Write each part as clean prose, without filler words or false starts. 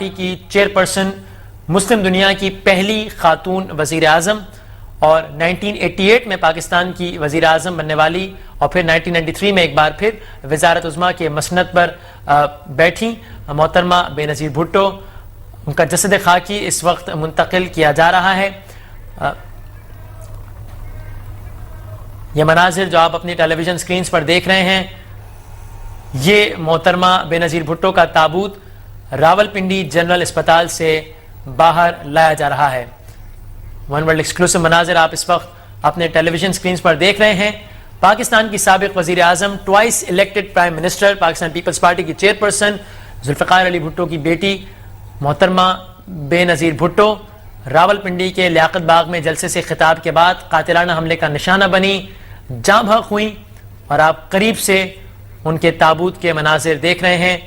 کی چیئرپرسن، مسلم دنیا کی پہلی خاتون وزیر اعظم، اور 1988 میں پاکستان کی وزیر اعظم بننے والی، اور پھر 1993 میں ایک بار پھر وزارت عظمیٰ کے مسند پر بیٹھی محترمہ بے نظیر بھٹو. ان کا جسد خاکی اس وقت منتقل کیا جا رہا ہے. یہ مناظر جو آپ اپنی ٹیلی ویژن سکرینز پر دیکھ رہے ہیں، یہ محترمہ بے نظیر بھٹو کا تابوت راولپنڈی جنرل اسپتال سے باہر لایا جا رہا ہے. ون ورلڈ ایکسکلوسیو مناظر آپ اس وقت اپنے ٹیلی ویژن سکرینز پر دیکھ رہے ہیں. پاکستان کی سابق وزیر اعظم، twice elected prime minister, Pakistan Peoples Party کی چیئرپرسن ذوالفقار علی بھٹو کی بیٹی محترمہ بے نظیر بھٹو راولپنڈی کے لیاقت باغ میں جلسے سے خطاب کے بعد قاتلانہ حملے کا نشانہ بنی، جاں بحق ہوئی، اور آپ قریب سے ان کے تابوت کے مناظر دیکھ رہے ہیں.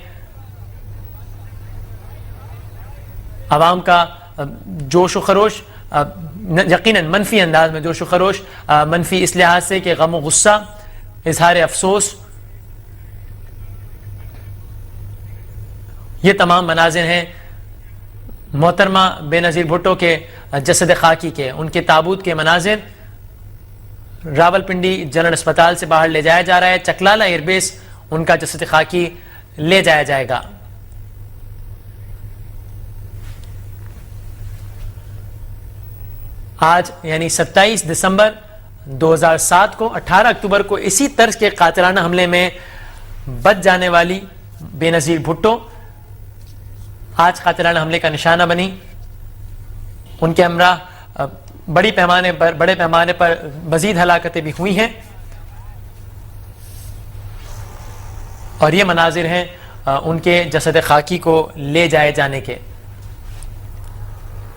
عوام کا جوش و خروش یقیناً منفی انداز میں جوش و خروش، منفی اس لحاظ سے کہ غم و غصہ، اظہار افسوس، یہ تمام مناظر ہیں محترمہ بے نظیر بھٹو کے جسد خاکی کے. ان کے تابوت کے مناظر راولپنڈی جنرل اسپتال سے باہر لے جایا جا رہا ہے. چکلالہ ایئر بیس ان کا جسد خاکی لے جایا جائے گا. آج یعنی 27 دسمبر 2007 کو 18 اکتوبر کو اسی طرز کے قاتلانہ حملے میں بچ جانے والی بے نظیر بھٹو آج قاتلانہ حملے کا نشانہ بنی. ان کے ہمراہ بڑے پیمانے پر مزید ہلاکتیں بھی ہوئی ہیں، اور یہ مناظر ہیں ان کے جسد خاکی کو لے جائے جانے کے.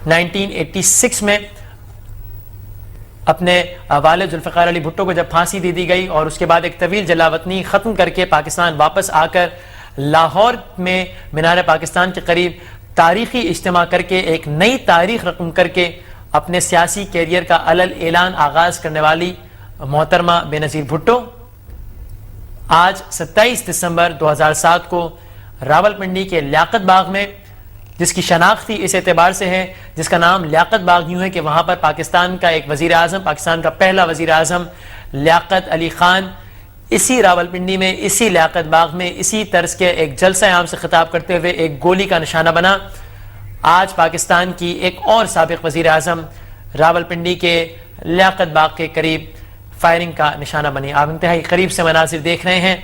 1986 میں اپنے والد ذوالفقار علی بھٹو کو جب پھانسی دے دی گئی اور اس کے بعد ایک طویل جلاوطنی ختم کر کے پاکستان واپس آ کر لاہور میں مینار پاکستان کے قریب تاریخی اجتماع کر کے ایک نئی تاریخ رقم کر کے اپنے سیاسی کیریئر کا علل اعلان آغاز کرنے والی محترمہ بے نظیر بھٹو آج 27 دسمبر 2007 کو راولپنڈی کے لیاقت باغ میں، جس کی شناخت اس اعتبار سے ہے، جس کا نام لیاقت باغ یوں ہے کہ وہاں پر پاکستان کا ایک وزیر اعظم، پاکستان کا پہلا وزیر اعظم لیاقت علی خان اسی راولپنڈی میں، اسی لیاقت باغ میں، اسی طرز کے ایک جلسہ عام سے خطاب کرتے ہوئے ایک گولی کا نشانہ بنا. آج پاکستان کی ایک اور سابق وزیر اعظم راولپنڈی کے لیاقت باغ کے قریب فائرنگ کا نشانہ بنی. آپ انتہائی قریب سے مناظر دیکھ رہے ہیں.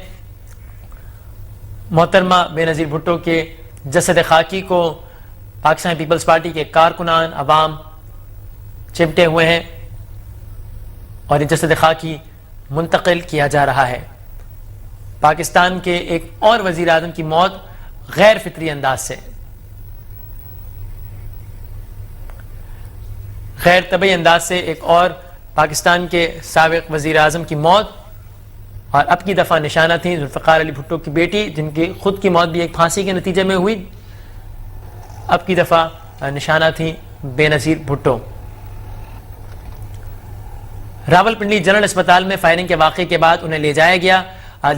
محترمہ بے نظیر بھٹو کے جسد خاکی کو پاکستان پیپلز پارٹی کے کارکنان، عوام چمٹے ہوئے ہیں، اور یہ جسد خاکی منتقل کیا جا رہا ہے. پاکستان کے ایک اور وزیر اعظم کی موت غیر فطری انداز سے، غیر طبعی انداز سے ایک اور پاکستان کے سابق وزیر اعظم کی موت، اور اب کی دفعہ نشانہ تھی ذوالفقار علی بھٹو کی بیٹی، جن کی خود کی موت بھی ایک پھانسی کے نتیجے میں ہوئی. اب کی دفعہ نشانہ تھی بے نظیر بھٹو. راولپنڈی جنرل اسپتال میں فائرنگ کے واقعے کے بعد انہیں لے جایا گیا،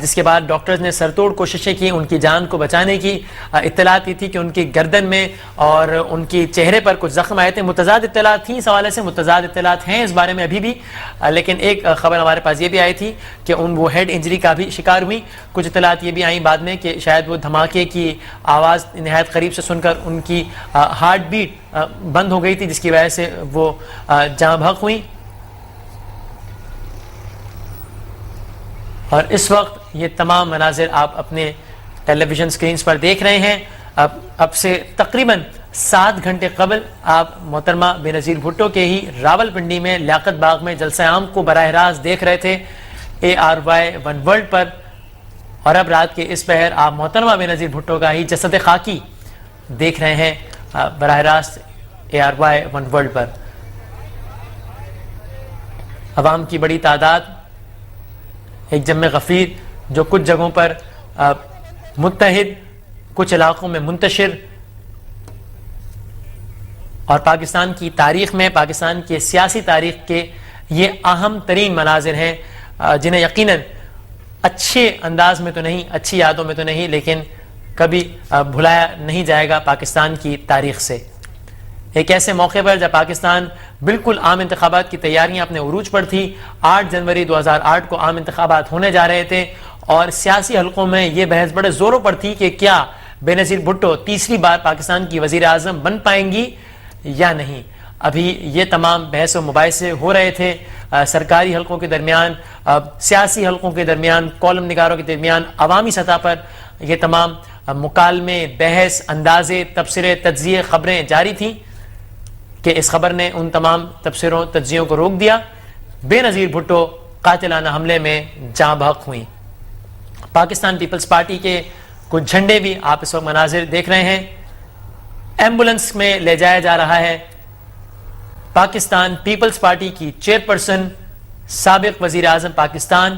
جس کے بعد ڈاکٹرز نے سرتوڑ کوششیں کی ان کی جان کو بچانے کی. اطلاعات یہ تھی کہ ان کی گردن میں اور ان کی چہرے پر کچھ زخم آئے تھے. متضاد اطلاعات تھیں، اس حوالے سے متضاد اطلاعات ہیں اس بارے میں ابھی بھی، لیکن ایک خبر ہمارے پاس یہ بھی آئی تھی کہ وہ ہیڈ انجری کا بھی شکار ہوئی. کچھ اطلاعات یہ بھی آئیں بعد میں کہ شاید وہ دھماکے کی آواز نہایت قریب سے سن کر ان کی ہارٹ بیٹ بند ہو گئی تھی، جس کی وجہ سے وہ جاں بحق ہوئی. اور اس وقت یہ تمام مناظر آپ اپنے ٹیلی ویژن سکرینز پر دیکھ رہے ہیں. اب سے تقریباً 7 گھنٹے قبل آپ محترمہ بے نظیر بھٹو کے ہی راولپنڈی میں لیاقت باغ میں جلسہ عام کو براہ راست دیکھ رہے تھے ARY ون ورلڈ پر، اور اب رات کے اس پہر آپ محترمہ بے نظیر بھٹو کا ہی جسد خاکی دیکھ رہے ہیں براہ راست ARY ون ورلڈ پر. عوام کی بڑی تعداد، ایک جمع غفیر جو کچھ جگہوں پر متحد، کچھ علاقوں میں منتشر، اور پاکستان کی تاریخ میں، پاکستان کی سیاسی تاریخ کے یہ اہم ترین مناظر ہیں جنہیں یقیناً اچھے انداز میں تو نہیں، اچھی یادوں میں تو نہیں، لیکن کبھی بھلایا نہیں جائے گا پاکستان کی تاریخ سے۔ ایک ایسے موقع پر جب پاکستان بالکل عام انتخابات کی تیاریاں اپنے عروج پر تھی، 8 جنوری 2008 کو عام انتخابات ہونے جا رہے تھے، اور سیاسی حلقوں میں یہ بحث بڑے زوروں پر تھی کہ کیا بے نظیر بھٹو تیسری بار پاکستان کی وزیر اعظم بن پائیں گی یا نہیں۔ ابھی یہ تمام بحث و مباحثے ہو رہے تھے سرکاری حلقوں کے درمیان، سیاسی حلقوں کے درمیان، کالم نگاروں کے درمیان، عوامی سطح پر یہ تمام مکالمے، بحث، اندازے، تبصرے، تجزیے، خبریں جاری تھیں کہ اس خبر نے ان تمام تبصروں، تجزیوں کو روک دیا۔ بے نظیر بھٹو قاتلانہ حملے میں جاں بحق ہوئیں۔ پاکستان پیپلز پارٹی کے کچھ جھنڈے بھی آپ اس وقت مناظر دیکھ رہے ہیں، ایمبولنس میں لے جایا جا رہا ہے۔ پاکستان پیپلز پارٹی کی چیئرپرسن، سابق وزیر اعظم پاکستان،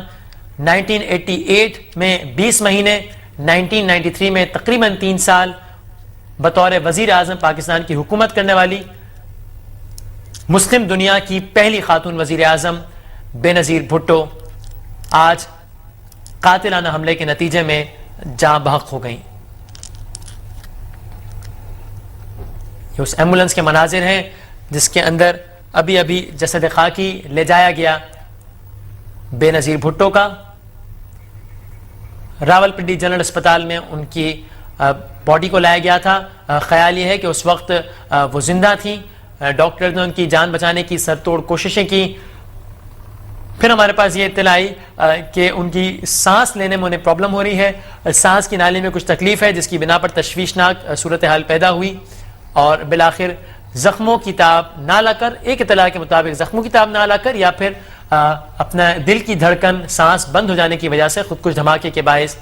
1988 میں 20 مہینے، 1993 میں تقریباً 3 سال بطور وزیر اعظم پاکستان کی حکومت کرنے والی مسلم دنیا کی پہلی خاتون وزیر اعظم بے نظیر بھٹو آج قاتلانہ حملے کے نتیجے میں جاں بحق ہو گئیں۔ یہ اس ایمبولنس کے مناظر ہیں جس کے اندر ابھی ابھی جسد خاکی لے جایا گیا بے نظیر بھٹو کا۔ راولپنڈی جنرل اسپتال میں ان کی باڈی کو لایا گیا تھا۔ خیال یہ ہے کہ اس وقت وہ زندہ تھیں، ڈاکٹر نے ان کی جان بچانے کی سر توڑ کوششیں کی۔ پھر ہمارے پاس یہ اطلاع آئی کہ ان کی سانس لینے میں انہیں پرابلم ہو رہی ہے، سانس کی نالی میں کچھ تکلیف ہے، جس کی بنا پر تشویشناک صورتحال پیدا ہوئی، اور بالآخر زخموں کی تاب نہ لا کر، ایک اطلاع کے مطابق زخموں کی تاب نہ لا کر، یا پھر اپنا دل کی دھڑکن، سانس بند ہو جانے کی وجہ سے خودکش دھماکے کے باعث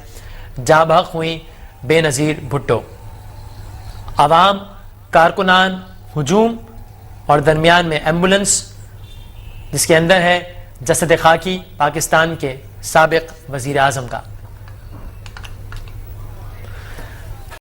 جاں بحق ہوئی بے نظیر بھٹو۔ عوام، کارکنان، ہجوم، اور درمیان میں ایمبولنس جس کے اندر ہے جسد خاکی پاکستان کے سابق وزیر اعظم کا۔